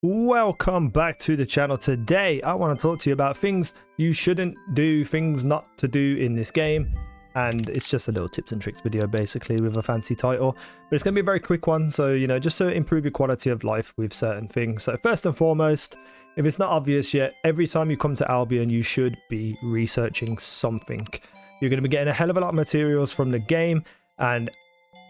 Welcome back to the channel. Today I want to talk to you about things you shouldn't do, things not to do in this game, and it's just a little tips and tricks video basically with a fancy title, but it's going to be a very quick one, so just to improve your quality of life with certain things. So first and foremost, if it's not obvious yet, every time you come to Albion you should be researching something. You're going to be getting a hell of a lot of materials from the game, and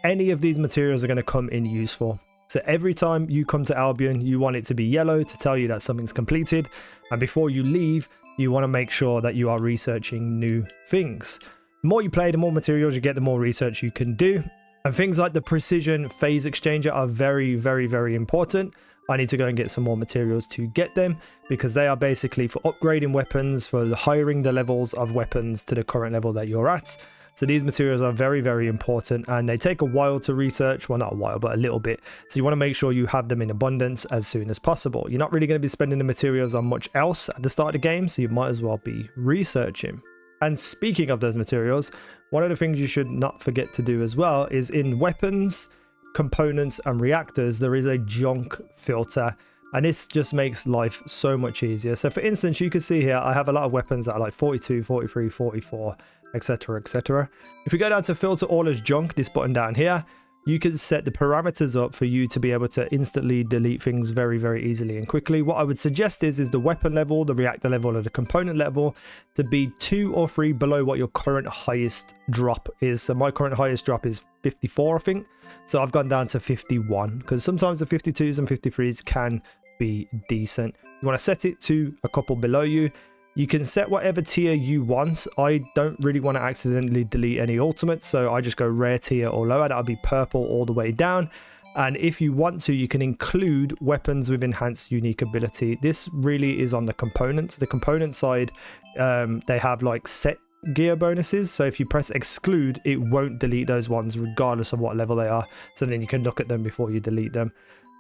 any of these materials are going to come in useful. So every time you come to Albion, you want it to be yellow to tell you that something's completed. And before you leave, you want to make sure that you are researching new things. The more you play, the more materials you get, the more research you can do. And things like the precision phase exchanger are very, very, very important. I need to go and get some more materials to get them, because they are basically for upgrading weapons, for hiring the levels of weapons to the current level that you're at. So these materials are very, very important, and they take a while to research. Well, not a while, but a little bit. So you want to make sure you have them in abundance as soon as possible. You're not really going to be spending the materials on much else at the start of the game, so you might as well be researching. And speaking of those materials, one of the things you should not forget to do as well is in weapons, components, and reactors, there is a junk filter. And this just makes life so much easier. So for instance, you can see here, I have a lot of weapons that are like 42, 43, 44, etc, etc. If we go down to filter all as junk, this button down here, you can set the parameters up for you to be able to instantly delete things very, very easily and quickly. What I would suggest is the weapon level, the reactor level, or the component level to be 2 or 3 below what your current highest drop is. So my current highest drop is 54, I think. So I've gone down to 51, because sometimes the 52s and 53s can be decent. You want to set it to a couple below you. You can set whatever tier you want. I don't really want to accidentally delete any ultimates, so I just go rare tier or lower. That'll be purple all the way down. And if you want to, you can include weapons with enhanced unique ability. This really is on the components. The component side, they have like set gear bonuses, so if you press exclude, it won't delete those ones regardless of what level they are. So then you can look at them before you delete them.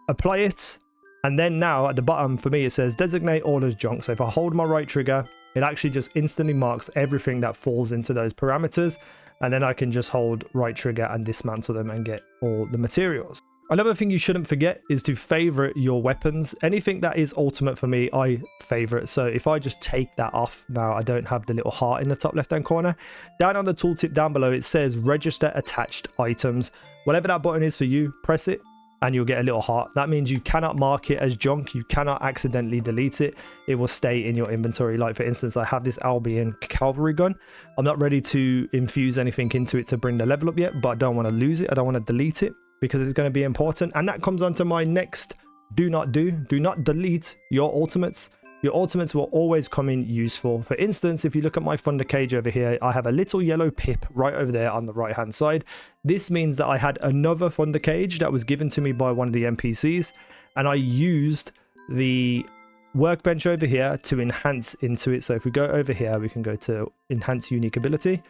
Apply it. And then now at the bottom for me it says designate all as junk. So if I hold my right trigger, it actually just instantly marks everything that falls into those parameters, and then I can just hold right trigger and dismantle them and get all the materials. Another thing you shouldn't forget is to favorite your weapons. Anything that is ultimate for me, I favorite. So if I just take that off now, I don't have the little heart in the top left hand corner. Down on the tooltip down below, it says register attached items. Whatever that button is for you, press it, and you'll get a little heart. That means you cannot mark it as junk. You cannot accidentally delete it. It will stay in your inventory. Like for instance, I have this Albion cavalry gun. I'm not ready to infuse anything into it to bring the level up yet, but I don't want to lose it. I don't want to delete it because it's going to be important. And that comes on to my next do not delete your ultimates. Your ultimates will always come in useful. For instance, if you look at my Thunder Cage over here, I have a little yellow pip right over there on the right hand side. This means that I had another Thunder Cage that was given to me by one of the NPCs, and I used the workbench over here to enhance into it. So if we go over here, we can go to enhance unique ability.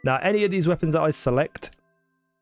Now any of these weapons that I select,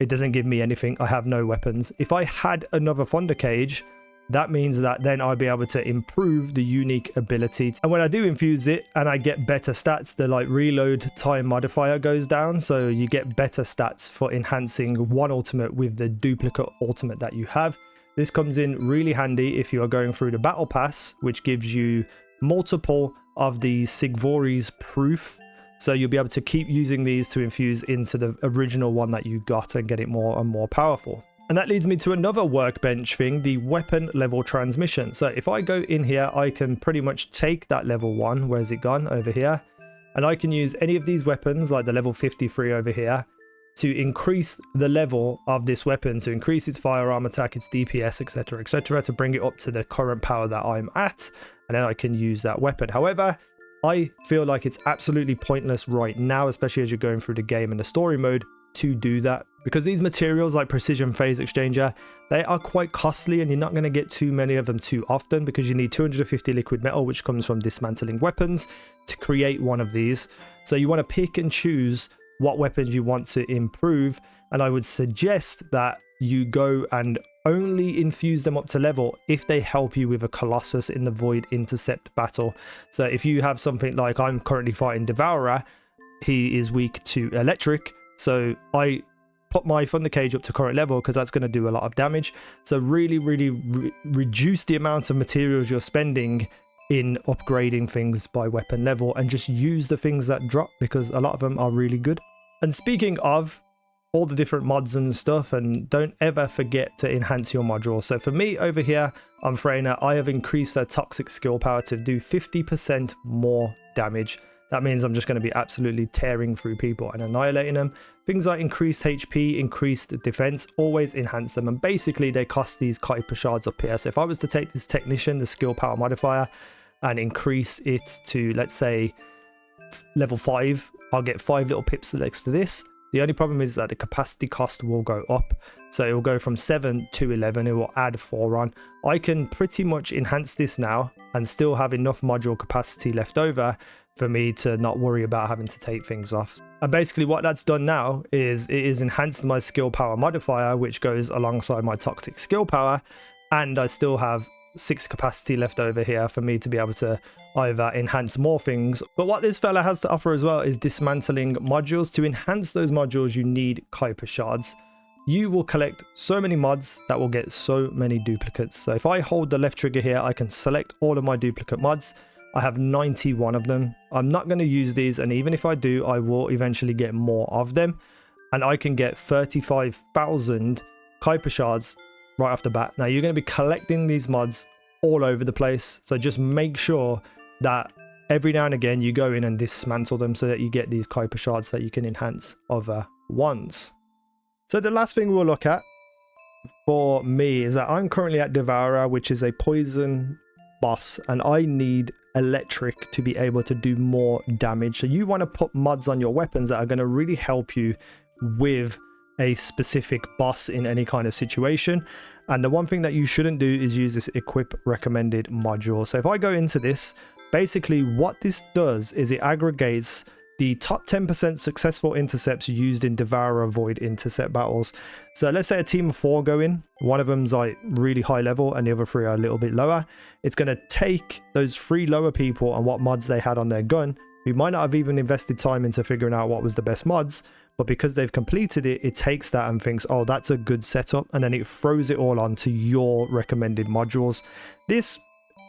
it doesn't give me anything. I have no weapons. If I had another Thunder Cage, that means that then I'll be able to improve the unique ability. And when I do infuse it and I get better stats, the like reload time modifier goes down. So you get better stats for enhancing one ultimate with the duplicate ultimate that you have. This comes in really handy if you are going through the battle pass, which gives you multiple of the Sigvori's proof. So you'll be able to keep using these to infuse into the original one that you got and get it more and more powerful. And that leads me to another workbench thing, the weapon level transmission. So if I go in here, I can pretty much take that level 1, where's it gone, over here, and I can use any of these weapons like the level 53 over here to increase the level of this weapon, to increase its firearm attack, its DPS, etc, etc, to bring it up to the current power that I'm at, and then I can use that weapon. However, I feel like it's absolutely pointless right now, especially as you're going through the game in the story mode, to do that, because these materials like precision phase exchanger, they are quite costly, and you're not going to get too many of them too often, because you need 250 liquid metal, which comes from dismantling weapons, to create one of these. So you want to pick and choose what weapons you want to improve, and I would suggest that you go and only infuse them up to level if they help you with a Colossus in the Void Intercept battle. So if you have something like I'm currently fighting Devourer, he is weak to electric, so I put my thunder cage up to current level because that's going to do a lot of damage. So really reduce the amount of materials you're spending in upgrading things by weapon level, and just use the things that drop because a lot of them are really good. And speaking of all the different mods and stuff, and don't ever forget to enhance your module. So for me over here on Freyna, I have increased their toxic skill power to do 50% more damage. That means I'm just going to be absolutely tearing through people and annihilating them. Things like increased HP, increased defense, always enhance them. And basically they cost these Kuiper shards up here. So if I was to take this technician, the skill power modifier, and increase it to, let's say, level 5, I'll get 5 little pips next to this. The only problem is that the capacity cost will go up. So it will go from 7 to 11. It will add 4 on. I can pretty much enhance this now and still have enough module capacity left over for me to not worry about having to take things off. And basically what that's done now is it is enhanced my skill power modifier, which goes alongside my toxic skill power. And I still have 6 capacity left over here for me to be able to either enhance more things. But what this fella has to offer as well is dismantling modules. To enhance those modules, you need Kuiper shards. You will collect so many mods that will get so many duplicates. So if I hold the left trigger here, I can select all of my duplicate mods. I have 91 of them. I'm not going to use these, and even if I do, I will eventually get more of them. And I can get 35,000 Kuiper shards right off the bat. Now you're going to be collecting these mods all over the place, so just make sure that every now and again you go in and dismantle them so that you get these Kuiper shards that you can enhance other ones. So the last thing we'll look at for me is that I'm currently at Devourer, which is a poison boss, and I need electric to be able to do more damage. So you want to put mods on your weapons that are going to really help you with a specific boss in any kind of situation. And the one thing that you shouldn't do is use this equip recommended module. So if I go into this, basically what this does is it aggregates the top 10% successful intercepts used in Devourer Void intercept battles. So let's say a team of 4 go in, one of them's like really high level and the other 3 are a little bit lower. It's going to take those 3 lower people and what mods they had on their gun, who might not have even invested time into figuring out what was the best mods, but because they've completed it, it takes that and thinks, oh, that's a good setup, and then it throws it all onto your recommended modules. This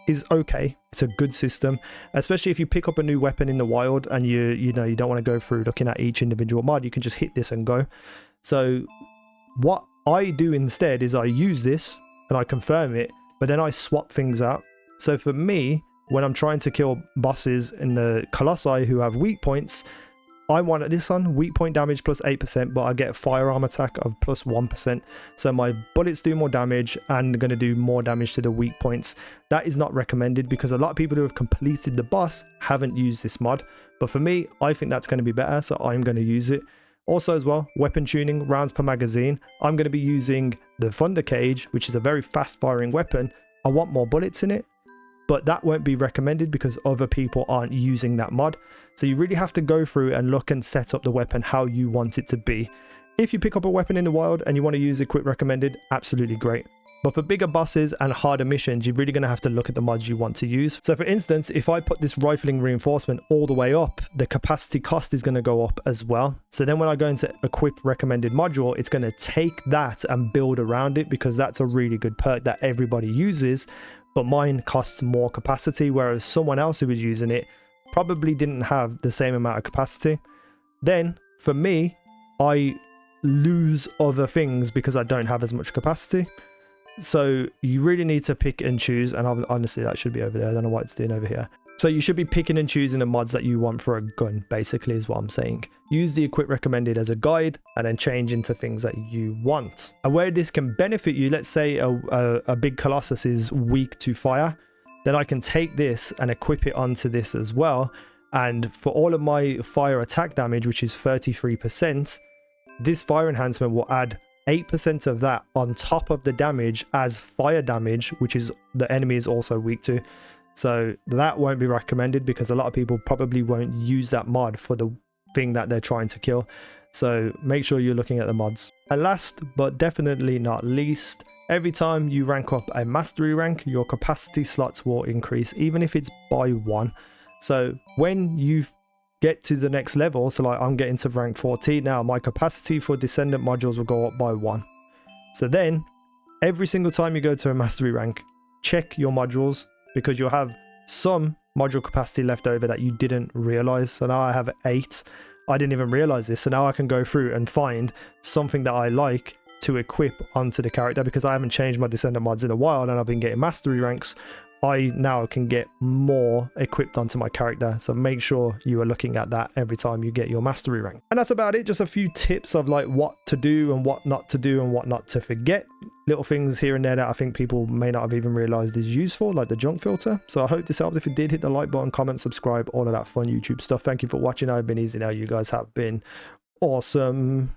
is okay. It's a good system, especially if you pick up a new weapon in the wild and you don't want to go through looking at each individual mod. You can just hit this and go. So what I do instead is I use this and I confirm it, but then I swap things out. So for me, when I'm trying to kill bosses in the Colossi who have weak points, I want this on weak point damage plus 8%, but I get firearm attack of plus 1%. So my bullets do more damage and going to do more damage to the weak points. That is not recommended because a lot of people who have completed the boss haven't used this mod. But for me, I think that's going to be better, so I'm going to use it. Also as well, weapon tuning, rounds per magazine. I'm going to be using the Thunder Cage, which is a very fast firing weapon. I want more bullets in it, but that won't be recommended because other people aren't using that mod. So you really have to go through and look and set up the weapon how you want it to be. If you pick up a weapon in the wild and you want to use equip recommended, absolutely great. But for bigger bosses and harder missions, you're really going to have to look at the mods you want to use. So for instance, if I put this rifling reinforcement all the way up, the capacity cost is going to go up as well. So then when I go into equip recommended module, it's going to take that and build around it because that's a really good perk that everybody uses. But mine costs more capacity, whereas someone else who was using it probably didn't have the same amount of capacity. Then for me, I lose other things because I don't have as much capacity. So you really need to pick and choose, and honestly that should be over there. I don't know what it's doing over here. So you should be picking and choosing the mods that you want for a gun, basically is what I'm saying. Use the equip recommended as a guide and then change into things that you want. And where this can benefit you, let's say a big Colossus is weak to fire, then I can take this and equip it onto this as well. And for all of my fire attack damage, which is 33%, this fire enhancement will add 8% of that on top of the damage as fire damage, which is the enemy is also weak to. So that won't be recommended because a lot of people probably won't use that mod for the thing that they're trying to kill. So make sure you're looking at the mods. And last but definitely not least, every time you rank up a mastery rank, your capacity slots will increase, even if it's by 1. So when you've get to the next level, so like I'm getting to rank 14 now, my capacity for Descendant modules will go up by 1. So then every single time you go to a mastery rank, check your modules, because you'll have some module capacity left over that you didn't realize. So now I have 8. I didn't even realize this, so now I can go through and find something that I like to equip onto the character, because I haven't changed my Descendant mods in a while and I've been getting mastery ranks. I now can get more equipped onto my character, so make sure you are looking at that every time you get your mastery rank. And that's about it. Just a few tips of like what to do and what not to do and what not to forget. Little things here and there that I think people may not have even realized is useful, like the junk filter. So I hope this helped. If it did, hit the like button, comment, subscribe, all of that fun YouTube stuff. Thank you for watching. I've been easynow. You guys have been awesome.